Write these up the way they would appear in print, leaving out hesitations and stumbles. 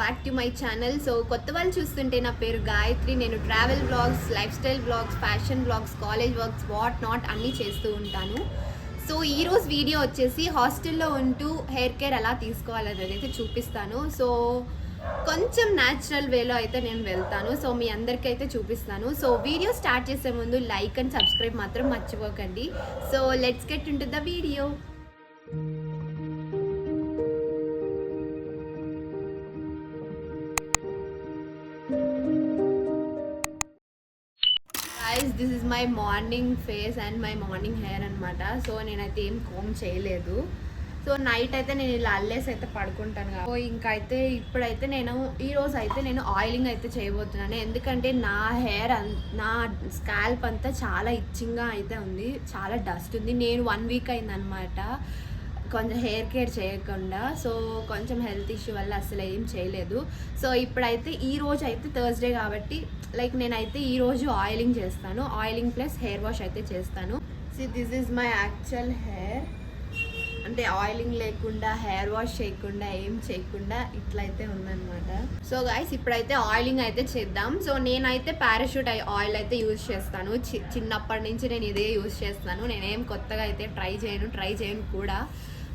Back to my channel. So కొత్త వాళ్ళు చూస్తుంటే నా పేరు గాయత్రి. నేను travel blogs, lifestyle blogs, fashion blogs, college works, what not అన్నీ చేస్తూ ఉంటాను. సో ఈరోజు వీడియో వచ్చేసి హాస్టల్లో ఉంటూ హెయిర్ కేర్ ఎలా తీసుకోవాలనేది అయితే చూపిస్తాను. సో కొంచెం న్యాచురల్ వేలో అయితే నేను వెళ్తాను. సో మీ అందరికీ అయితే చూపిస్తాను. సో వీడియో స్టార్ట్ చేసే ముందు లైక్ అండ్ సబ్స్క్రైబ్ మాత్రం మర్చిపోకండి. So let's get into the video. This is my morning face and my morning hair అనమాట. సో నేనైతే ఏం కోమ్ చేయలేదు. సో నైట్ అయితే నేను ఇలా అల్లేసి అయితే పడుకుంటాను. సో ఇంకా అయితే ఇప్పుడైతే ఈరోజు అయితే నేను ఆయిలింగ్ అయితే చేయబోతున్నాను. ఎందుకంటే నా హెయిర్ నా స్కాల్ప్ అంతా చాలా ఇచ్చింగ్గా అయితే ఉంది, చాలా డస్ట్ ఉంది. నేను 1 వీక్ అయిందనమాట కొంచెం హెయిర్ కేర్ చేయకుండా. సో కొంచెం హెల్త్ ఇష్యూ వల్ల అసలు ఏం చేయలేదు. సో ఇప్పుడైతే ఈరోజు అయితే థర్స్డే కాబట్టి నేనైతే ఈరోజు ఆయిలింగ్ చేస్తాను. ఆయిలింగ్ ప్లస్ హెయిర్ వాష్ అయితే చేస్తాను. See this is my actual hair. అంటే ఆయిలింగ్ లేకుండా, హెయిర్ వాష్ చేయకుండా, ఏం చేయకుండా ఇట్లయితే ఉందన్నమాట. సో గైస్ ఇప్పుడైతే ఆయిలింగ్ అయితే చేద్దాం. సో నేనైతే పారాషూట్ ఆయిల్ అయితే యూజ్ చేస్తాను. చిన్నప్పటి నుంచి నేను ఇదే యూజ్ చేస్తాను. నేనేం కొత్తగా అయితే ట్రై చేయను కూడా.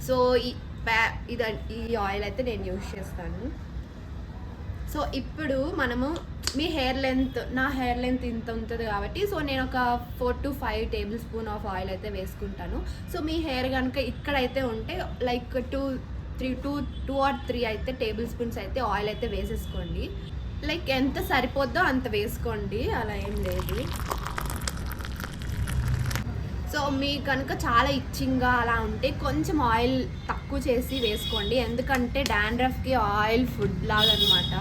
సో ఈ ఆయిల్ అయితే నేను యూజ్ చేస్తాను. సో ఇప్పుడు మనము నా హెయిర్ లెంత్ ఇంత ఉంటుంది కాబట్టి సో నేను ఒక 4 to 5 table spoon of oil అయితే వేసుకుంటాను. సో మీ హెయిర్ కనుక ఇక్కడైతే ఉంటే 2 or 3 అయితే టేబుల్ స్పూన్స్ అయితే ఆయిల్ అయితే వేసేసుకోండి. ఎంత సరిపోద్దో అంత వేసుకోండి, అలా ఏం లేదు. సో మీ కనుక చాలా ఇచ్చింగ్గా అలా ఉంటే కొంచెం ఆయిల్ తక్కువ చేసి వేసుకోండి. ఎందుకంటే డాండ్రఫ్కి ఆయిల్ ఫుడ్ లాగా అనమాట.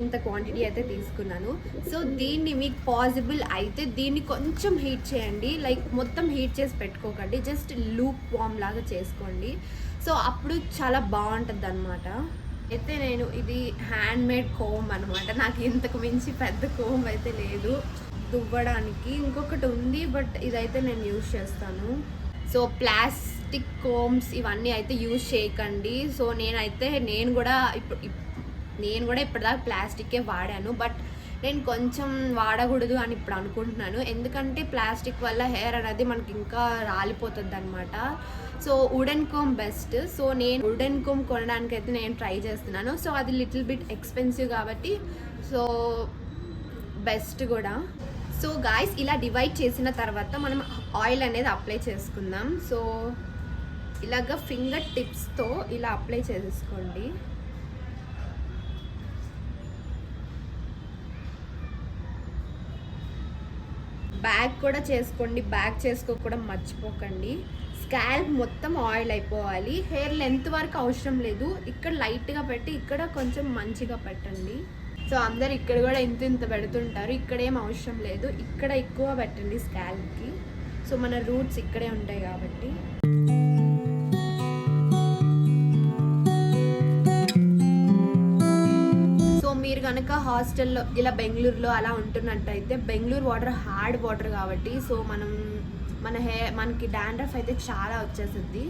ఇంత క్వాంటిటీ అయితే తీసుకున్నాను. సో దీన్ని మీకు పాసిబుల్ అయితే దీన్ని కొంచెం హీట్ చేయండి. మొత్తం హీట్ చేసి పెట్టుకోకండి, జస్ట్ లూప్ వామ్ లాగా చేసుకోండి. సో అప్పుడు చాలా బాగుంటుంది అనమాట. అయితే నేను ఇది హ్యాండ్ మేడ్ కోమ్ అనమాట. నాకు ఇంతకు మించి పెద్ద కోమ్ అయితే లేదు దువ్వడానికి. ఇంకొకటి ఉంది బట్ ఇదైతే నేను యూజ్ చేస్తాను. సో ప్లాస్టిక్ కోమ్స్ ఇవన్నీ అయితే యూజ్ చేయకండి. సో నేను కూడా ఇప్పటిదాకా ప్లాస్టిక్కే వాడాను. బట్ నేను కొంచెం వాడకూడదు అని ఇప్పుడు అనుకుంటున్నాను. ఎందుకంటే ప్లాస్టిక్ వల్ల హెయిర్ అనేది మనకి ఇంకా రాలిపోతుంది అనమాట. So wooden comb best. So నేను వుడెన్ కోమ్ కొనడానికి అయితే నేను ట్రై చేస్తున్నాను. సో అది లిటిల్ బిట్ ఎక్స్పెన్సివ్ కాబట్టి సో బెస్ట్ కూడా. సో గాయ్స్ ఇలా డివైడ్ చేసిన తర్వాత మనం ఆయిల్ అనేది అప్లై చేసుకుందాం. సో ఇలాగ ఫింగర్ టిప్స్తో ఇలా అప్లై చేసేసుకోండి. బ్యాక్ కూడా చేసుకోండి, బ్యాక్ చేసుకోకుండా మర్చిపోకండి. స్కాల్ప్ మొత్తం ఆయిల్ అయిపోవాలి. హెయిర్ లెంత్ వరకు అవసరం లేదు. ఇక్కడ లైట్గా పెట్టి ఇక్కడ కొంచెం మంచిగా పెట్టండి. సో అందరు ఇక్కడ కూడా ఇంత పెడుతుంటారు, ఇక్కడ ఏం అవసరం లేదు. ఇక్కడ ఎక్కువ పెట్టండి స్కాల్ప్కి. సో మన రూట్స్ ఇక్కడే ఉంటాయి కాబట్టి. మీరు కనుక హాస్టల్లో ఇలా బెంగళూరులో అలా ఉంటున్నట్టయితే బెంగళూరు వాటర్ హార్డ్ వాటర్ కాబట్టి సో మనకి డాండ్రఫ్ అయితే చాలా వచ్చేస్తుంది.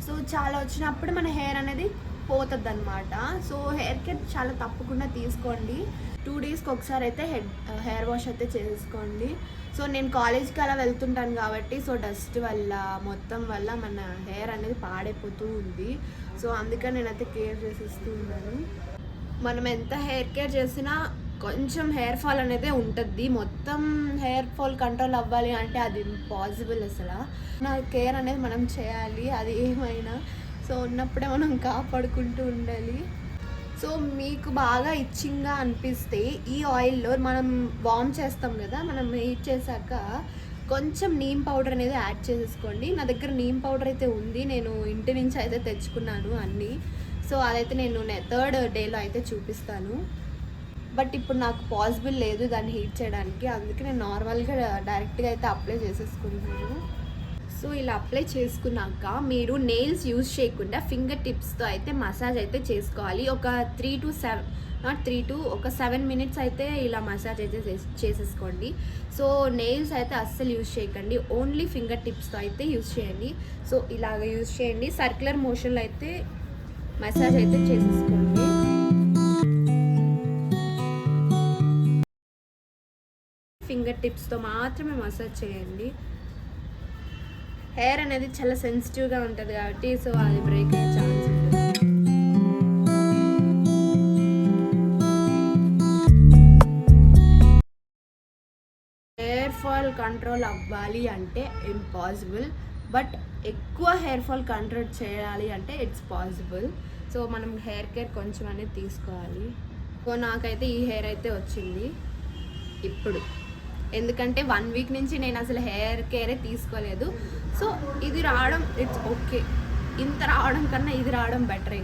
సో చాలా వచ్చినప్పుడు మన హెయిర్ అనేది పోతుంది అనమాట. సో హెయిర్ కేర్ చాలా తప్పకుండా తీసుకోండి. 2 daysకి ఒకసారి అయితే హెయిర్ వాష్ అయితే చేసుకోండి. సో నేను కాలేజ్కి అలా వెళ్తుంటాను కాబట్టి సో డస్ట్ వల్ల మొత్తం వల్ల మన హెయిర్ అనేది పాడైపోతూ ఉంది. సో అందుకని నేనైతే కేర్ చేసేస్తూ ఉన్నాను. మనం ఎంత హెయిర్ కేర్ చేసినా కొంచెం హెయిర్ ఫాల్ అనేది ఉంటుంది. మొత్తం హెయిర్ ఫాల్ కంట్రోల్ అవ్వాలి అంటే అది ఇంపాసిబుల్ అసలు. నా కేర్ అనేది మనం చేయాలి, అది ఏమైనా. సో ఉన్నప్పుడే మనం కాపాడుకుంటూ ఉండాలి. సో మీకు బాగా ఇచ్చింగ్గా అనిపిస్తే ఈ ఆయిల్లో మనం వార్మ్ చేస్తాం కదా, మనం హీట్ చేశాక కొంచెం నీమ్ పౌడర్ అనేది యాడ్ చేసేసుకోండి. నా దగ్గర నీమ్ పౌడర్ అయితే ఉంది, నేను ఇంటి నుంచి అయితే తెచ్చుకున్నాను అన్నీ. సో అదైతే నేను 3rd డేలో అయితే చూపిస్తాను. బట్ ఇప్పుడు నాకు పాసిబుల్ లేదు దాన్ని హీట్ చేయడానికి, అందుకే నేను నార్మల్గా డైరెక్ట్గా అయితే అప్లై చేసేసుకుంటున్నాను. సో ఇలా అప్లై చేసుకున్నాక మీరు నెయిల్స్ యూజ్ చేయకుండా ఫింగర్ టిప్స్తో అయితే మసాజ్ అయితే చేసుకోవాలి. ఒక 7 minutes అయితే ఇలా మసాజ్ అయితే చేసేసుకోండి. సో నెయిల్స్ అయితే అస్సలు యూజ్ చేయకండి, ఓన్లీ ఫింగర్ టిప్స్తో అయితే యూజ్ చేయండి. సో ఇలాగ యూజ్ చేయండి. సర్క్యులర్ మోషన్లో అయితే మసాజ్ అయితే చేసేసుకోండి. ఫింగర్ టిప్స్తో మాత్రమే మసాజ్ చేయండి. హెయిర్ అనేది చాలా సెన్సిటివ్గా ఉంటుంది కాబట్టి సో అది బ్రేక్ అయ్యే ఛాన్స్ ఉంటుంది. హెయిర్ ఫాల్ కంట్రోల్ అవ్వాలి అంటే ఇంపాసిబుల్, బట్ ఎక్కువ హెయిర్ ఫాల్ కంట్రోల్ చేయాలి అంటే ఇట్స్ పాసిబుల్. సో మనం హెయిర్ కేర్ కొంచెం అనేది తీసుకోవాలి. సో నాకైతే ఈ హెయిర్ అయితే వచ్చింది ఇప్పుడు, ఎందుకంటే 1 వీక్ నుంచి నేను అసలు హెయిర్ కేరే తీసుకోలేదు. సో ఇది రావడం ఇట్స్ ఓకే, ఇంత రావడం కన్నా ఇది రావడం బెటర్.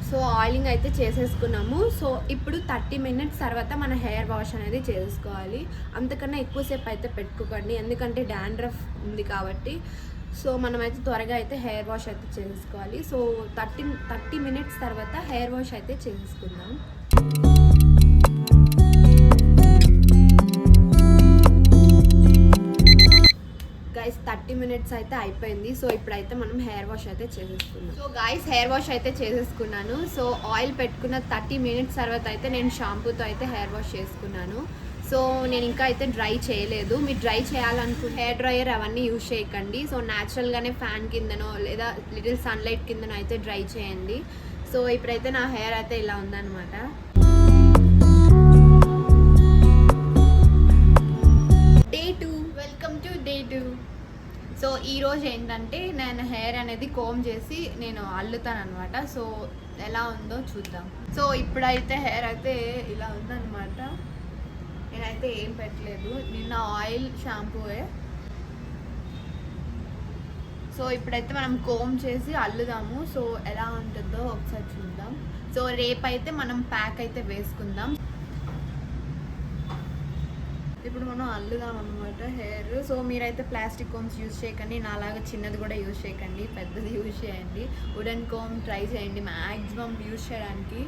సో ఆయిలింగ్ అయితే చేసేసుకున్నాము. సో ఇప్పుడు 30 మినిట్స్ తర్వాత మన హెయిర్ వాష్ అనేది చేసుకోవాలి. అంతకన్నా ఎక్కువసేపు అయితే పెట్టుకోకండి, ఎందుకంటే డాండ్రఫ్ ఉంది కాబట్టి. సో మనమైతే త్వరగా అయితే హెయిర్ వాష్ అయితే చేసుకోవాలి. సో 30 మినిట్స్ తర్వాత హెయిర్ వాష్ అయితే చేసుకుందాం. గైస్ 30 మినిట్స్ అయితే అయిపోయింది. సో ఇప్పుడైతే మనం హెయిర్ వాష్ అయితే చేసేసుకున్నాం. సో గైస్ హెయిర్ వాష్ అయితే చేసేసుకున్నాను. సో ఆయిల్ పెట్టుకున్న 30 మినిట్స్ తర్వాత అయితే నేను షాంపూతో అయితే హెయిర్ వాష్ చేసుకున్నాను. సో నేను ఇంకా అయితే డ్రై చేయలేదు. మీరు డ్రై చేయాలనుకుంటే హెయిర్ డ్రైయర్ అవన్నీ యూజ్ చేయకండి. సో న్యాచురల్గానే ఫ్యాన్ కిందనో లేదా లిటిల్ సన్లైట్ కిందనో అయితే డ్రై చేయండి. సో ఇప్పుడైతే నా హెయిర్ అయితే ఇలా ఉందన్నమాట. Day 2, welcome to day 2. So ఈరోజు ఏంటంటే నేను హెయిర్ అనేది కోమ్ చేసి నేను అల్లుతాను అనమాట. సో ఎలా ఉందో చూద్దాం. సో ఇప్పుడైతే హెయిర్ అయితే ఇలా ఉందన్నమాట. నేనైతే ఏం పెట్టలేదు, నిన్న ఆయిల్ షాంపూయే. సో ఇప్పుడైతే మనం కోమ్ చేసి అల్లుదాము. సో ఎలా ఉంటుందో ఒకసారి చూద్దాం. సో రేపైతే మనం ప్యాక్ అయితే వేసుకుందాం. ఇప్పుడు మనం అల్లుదాం అనమాట హెయిర్. సో మీరైతే ప్లాస్టిక్ కోమ్స్ యూజ్ చేయకండి, నాలాగా చిన్నది కూడా యూజ్ చేయకండి, పెద్దది యూజ్ చేయండి. వుడెన్ కోమ్ ట్రై చేయండి మ్యాక్సిమం యూజ్ చేయడానికి.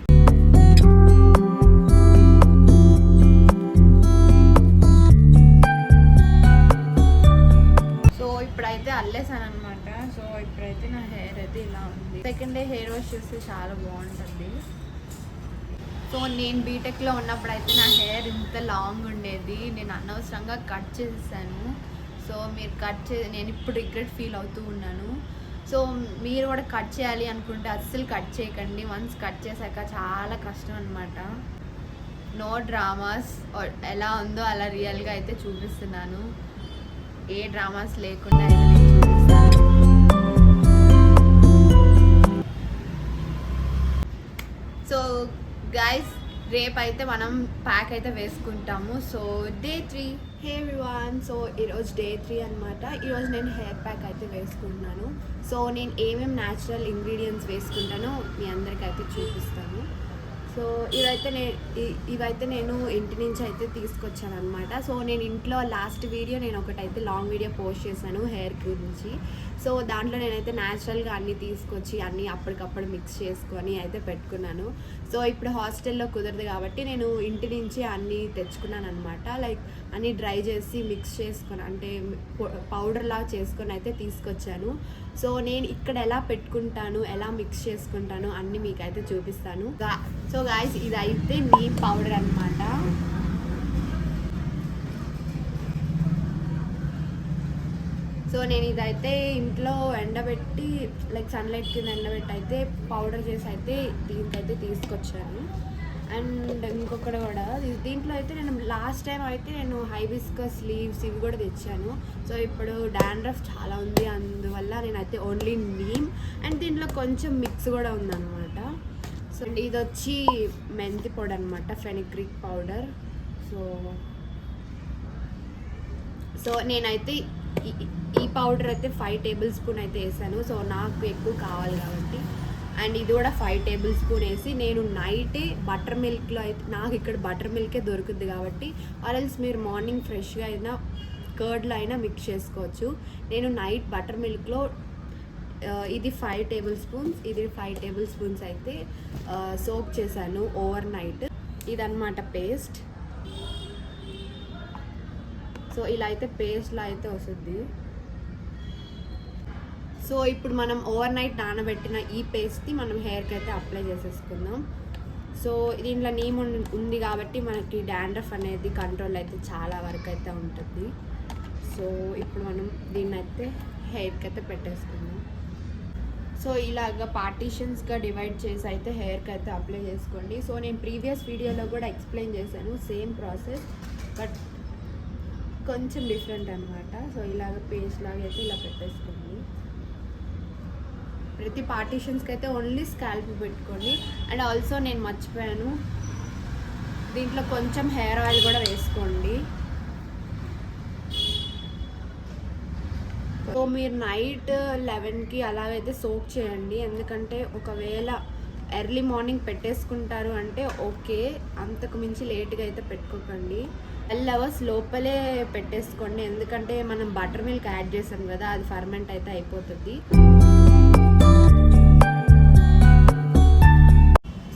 సో ఇప్పుడైతే అల్లేసాను అనమాట. సో ఇప్పుడైతే నా హెయిర్ అయితే ఇలా ఉంది. సెకండ్ డే హెయిర్ వాష్ చేస్తే చాలా బాగుంటుంది. సో నేను బీటెక్లో ఉన్నప్పుడు అయితే నా హెయిర్ ఇంత లాంగ్ ఉండేది, నేను అనవసరంగా కట్ చేసేసాను. సో మీరు నేను ఇప్పుడు రిగ్రెట్ ఫీల్ అవుతూ ఉన్నాను. సో మీరు కూడా కట్ చేయాలి అనుకుంటే అస్సలు కట్ చేయకండి. వన్స్ కట్ చేశాక చాలా కష్టం అనమాట. నో డ్రామాస్, ఎలా ఉందో అలా రియల్గా అయితే చూపిస్తున్నాను, ఏ డ్రామాస్ లేకుండా అయితే నేను చూపిస్తాను. సో గైస్ రేపైతే మనం ప్యాక్ అయితే వేసుకుంటాము. So day 3. హే ఎవ్రీవన్, సో ఈరోజు డే 3 అనమాట. ఈరోజు నేను హెయిర్ ప్యాక్ అయితే వేసుకుంటున్నాను. సో నేను ఏమేమి న్యాచురల్ ఇంగ్రీడియంట్స్ వేసుకుంటానో మీ అందరికీ అయితే చూపిస్తాను. సో ఇవైతే నేను ఇంటి నుంచి అయితే తీసుకొచ్చాను అనమాట. సో నేను ఇంట్లో లాస్ట్ వీడియో నేను ఒకటైతే లాంగ్ వీడియో పోస్ట్ చేశాను హెయిర్ గురించి. సో దాంట్లో నేనైతే న్యాచురల్గా అన్నీ తీసుకొచ్చి అన్నీ అప్పటికప్పుడు మిక్స్ చేసుకొని అయితే పెట్టుకున్నాను. సో ఇప్పుడు హాస్టల్లో కుదరదు కాబట్టి నేను ఇంటి నుంచి అన్నీ తెచ్చుకున్నాను అనమాట. లైక్ అన్నీ డ్రై చేసి మిక్స్ చేసుకొని అంటే పౌడర్ లాగా చేసుకొని అయితే తీసుకొచ్చాను. సో నేను ఇక్కడ ఎలా పెట్టుకుంటాను, ఎలా మిక్స్ చేసుకుంటాను అన్నీ మీకు అయితే చూపిస్తాను. సో గాయ్స్ ఇదైతే నీమ్ పౌడర్ అనమాట. సో నేను ఇదైతే ఇంట్లో ఎండబెట్టి లైక్ సన్లైట్ కింద ఎండబెట్టి అయితే పౌడర్ చేసి అయితే దీనికైతే తీసుకొచ్చాను. అండ్ ఇంకొకటి కూడా దీంట్లో అయితే నేను లాస్ట్ టైం అయితే నేను హైబిస్కస్ లీవ్స్ ఇవి కూడా తెచ్చాను. సో ఇప్పుడు డాండ్రఫ్ చాలా ఉంది, అందువల్ల నేనైతే ఓన్లీ నీమ్ అండ్ దీంట్లో కొంచెం మిక్స్ కూడా ఉందన్నమాట. సో ఇది వచ్చి మెంతి పొడి అనమాట, ఫెనిగ్రిక్ పౌడర్. సో నేనైతే ఈ పౌడర్ అయితే 5 టేబుల్ స్పూన్ అయితే వేసాను. సో నాకు ఎక్కువ కావాలి కాబట్టి. అండ్ ఇది కూడా 5 టేబుల్ స్పూన్ వేసి నేను నైటే బటర్ మిల్క్లో అయితే, నాకు ఇక్కడ బటర్ మిల్కే దొరుకుద్ది కాబట్టి, ఆర్ఎల్స్ మీరు మార్నింగ్ ఫ్రెష్గా అయినా కర్డ్లో అయినా మిక్స్ చేసుకోవచ్చు. నేను నైట్ బటర్ మిల్క్లో ఇది 5 టేబుల్ స్పూన్స్, ఇది 5 టేబుల్ స్పూన్స్ అయితే సోక్ చేశాను ఓవర్ నైట్. ఇదన్నమాట పేస్ట్. సో ఇలా అయితే పేస్ట్లా అయితే వస్తుంది. సో ఇప్పుడు మనం ఓవర్ నైట్ నానబెట్టిన ఈ పేస్ట్ని మనం హెయిర్కి అయితే అప్లై చేసేసుకుందాం. సో దీంట్లో నీమ్ ఉంది కాబట్టి మనకి డాండ్రఫ్ అనేది కంట్రోల్ అయితే చాలా వరకు అయితే ఉంటుంది. సో ఇప్పుడు మనం దీన్ని అయితే హెయిర్కి అయితే పెట్టేసుకుందాం. సో ఇలాగ పార్టీషన్స్గా డివైడ్ చేసి అయితే హెయిర్కి అయితే అప్లై చేసుకోండి. సో నేను ప్రీవియస్ వీడియోలో కూడా ఎక్స్ప్లెయిన్ చేశాను సేమ్ ప్రాసెస్, బట్ కొంచెం డిఫరెంట్ అనమాట. సో ఇలాగ పేస్ట్ లాగా అయితే ఇలా పెట్టేసుకోండి. ప్రతి పార్టీషన్స్కి అయితే ఓన్లీ స్కాల్ప్ పెట్టుకోండి. అండ్ ఆల్సో నేను మర్చిపోయాను, దీంట్లో కొంచెం హెయిర్ ఆయిల్ కూడా వేసుకోండి. సో మీరు నైట్ 11కి అలాగైతే సోక్ చేయండి. ఎందుకంటే ఒకవేళ ఎర్లీ మార్నింగ్ పెట్టేసుకుంటారు అంటే ఓకే, అంతకు మించి లేట్గా అయితే పెట్టుకోకండి. 12 hours లోపలే పెట్టేసుకోండి. ఎందుకంటే మనం బటర్ మిల్క్ యాడ్ చేసాం కదా, అది ఫర్మెంట్ అయితే అయిపోతుంది.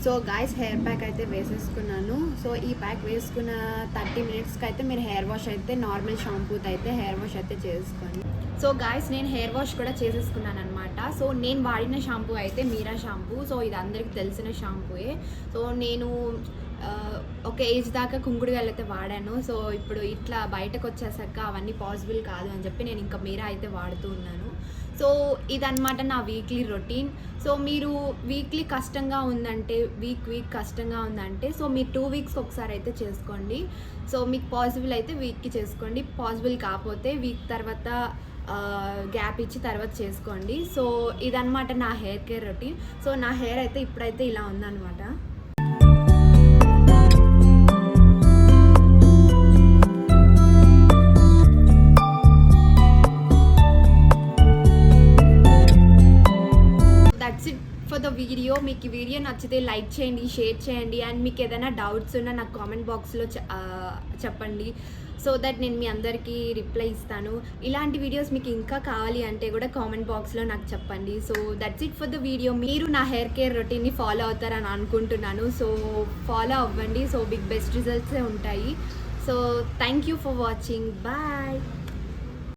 సో గాయ్స్, హెయిర్ ప్యాక్ అయితే వేసేసుకున్నాను. సో ఈ ప్యాక్ వేసుకున్న 30 minutesకి అయితే మీరు హెయిర్ వాష్ అయితే నార్మల్ షాంపూతో అయితే హెయిర్ వాష్ అయితే చేసుకోండి. సో గాయ్స్, నేను హెయిర్ వాష్ కూడా చేసేసుకున్నాను అనమాట. సో నేను వాడిన షాంపూ అయితే మీరా షాంపూ. సో ఇది అందరికి తెలిసిన షాంపూయే. సో నేను ఒక ఏజ్ దాకా కుంకుడుగాయలు అయితే వాడాను. సో ఇప్పుడు ఇట్లా బయటకు వచ్చేసాక అవన్నీ పాసిబుల్ కాదు అని చెప్పి నేను ఇంకా మీరా అయితే వాడుతూ ఉన్నాను. సో ఇదన్నమాట నా వీక్లీ రొటీన్. సో మీరు వీక్లీ కష్టంగా ఉందంటే, వీక్ కష్టంగా ఉందంటే సో మీరు 2 weeks ఒకసారి అయితే చేసుకోండి. సో మీకు పాసిబుల్ అయితే వీక్కి చేసుకోండి. పాసిబుల్ కాకపోతే వీక్ తర్వాత గ్యాప్ ఇచ్చి తర్వాత చేసుకోండి. సో ఇదన్నమాట నా హెయిర్ కేర్ రొటీన్. సో నా హెయిర్ అయితే ఇప్పుడైతే ఇలా ఉందన్నమాట. That's it for the video. మీకు ఈ వీడియో నచ్చితే లైక్ చేయండి, షేర్ చేయండి. అండ్ మీకు ఏదైనా డౌట్స్ ఉన్నా నాకు కామెంట్ బాక్స్లో చెప్పండి. సో దట్ నేను మీ అందరికీ రిప్లై ఇస్తాను. ఇలాంటి వీడియోస్ మీకు ఇంకా కావాలి అంటే కూడా కామెంట్ బాక్స్లో నాకు చెప్పండి. So that's it for the video. మీరు నా హెయిర్ కేర్ రొటీన్ని ఫాలో అవుతారని అనుకుంటున్నాను. సో ఫాలో అవ్వండి. సో బెస్ట్ రిజల్ట్సే ఉంటాయి. So thank you for watching. Bye.